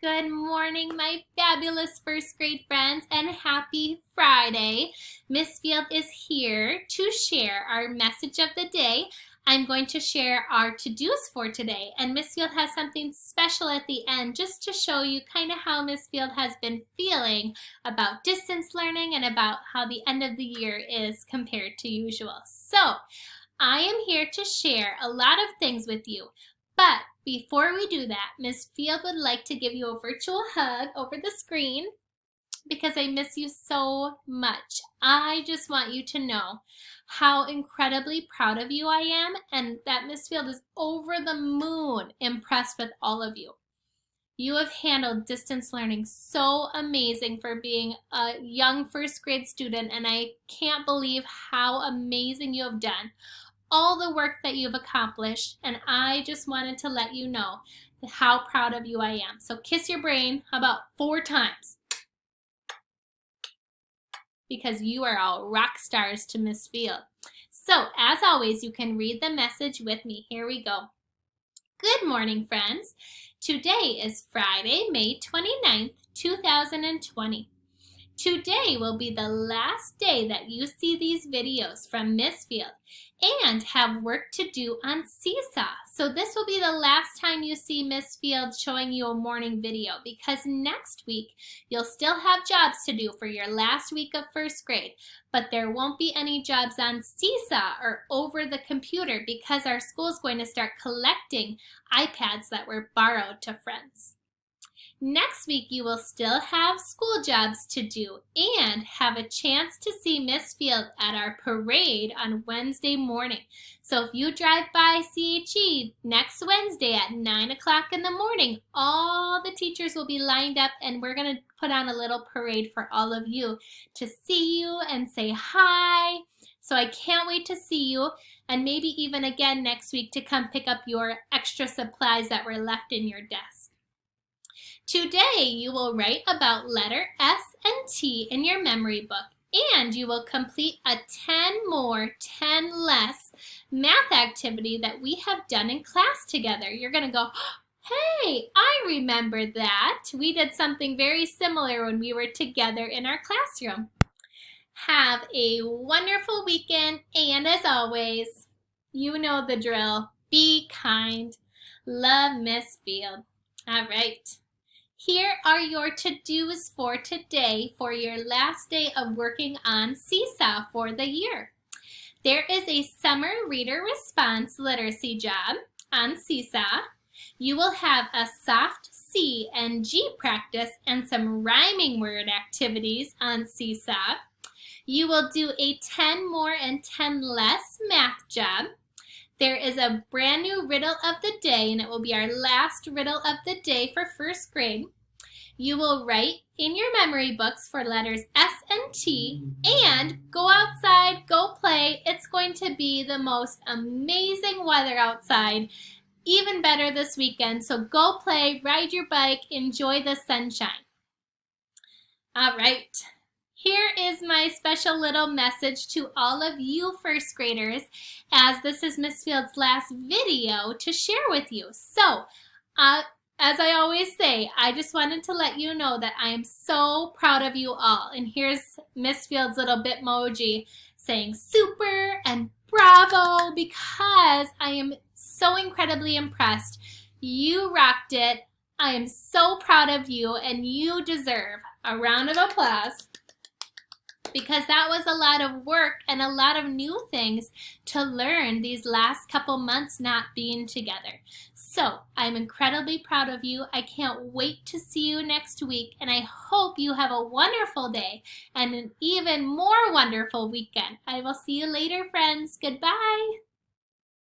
Good morning, my fabulous first grade friends, and happy Friday. Miss Field is here to share our message of the day. I'm going to share our to-dos for today, and Miss Field has something special at the end just to show you kind of how Miss Field has been feeling about distance learning and about how the end of the year is compared to usual. So, I am here to share a lot of things with you. But before we do that, Miss Field would like to give you a virtual hug over the screen because I miss you so much. I just want you to know how incredibly proud of you I am and that Miss Field is over the moon impressed with all of you. You have handled distance learning so amazing for being a young first grade student, and I can't believe how amazing you have done, all the work that you've accomplished, and I just wanted to let you know how proud of you I am. So kiss your brain about 4 times because you are all rock stars to Miss Field. So as always, you can read the message with me. Here we go. Good morning, friends. Today is Friday, May 29th, 2020. Today will be the last day that you see these videos from Miss Field and have work to do on Seesaw. So this will be the last time you see Miss Field showing you a morning video because next week you'll still have jobs to do for your last week of first grade, but there won't be any jobs on Seesaw or over the computer because our school is going to start collecting iPads that were borrowed to friends. Next week, you will still have school jobs to do and have a chance to see Miss Field at our parade on Wednesday morning. So if you drive by CHE next Wednesday at 9 o'clock in the morning, all the teachers will be lined up and we're going to put on a little parade for all of you to see you and say hi. So I can't wait to see you, and maybe even again next week to come pick up your extra supplies that were left in your desk. Today, you will write about letter S and T in your memory book, and you will complete a 10 more, 10 less math activity that we have done in class together. You're going to go, hey, I remember that. We did something very similar when we were together in our classroom. Have a wonderful weekend, and as always, you know the drill. Be kind. Love, Miss Field. All right. Here are your to-dos for today for your last day of working on Seesaw for the year. There is a summer reader response literacy job on Seesaw. You will have a soft C and G practice and some rhyming word activities on Seesaw. You will do a 10 more and 10 less math job. There is a brand new riddle of the day, and it will be our last riddle of the day for first grade. You will write in your memory books for letters S and T, and go outside, go play. It's going to be the most amazing weather outside, even better this weekend. So go play, ride your bike, enjoy the sunshine. All right. Here is my special little message to all of you first graders, as this is Miss Field's last video to share with you. So, as I always say, I just wanted to let you know that I am so proud of you all. And here's Miss Field's little Bitmoji saying super and bravo because I am so incredibly impressed. You rocked it. I am so proud of you, and you deserve a round of applause, because that was a lot of work and a lot of new things to learn these last couple months not being together. So I'm incredibly proud of you. I can't wait to see you next week, and I hope you have a wonderful day and an even more wonderful weekend. I will see you later, friends. Goodbye.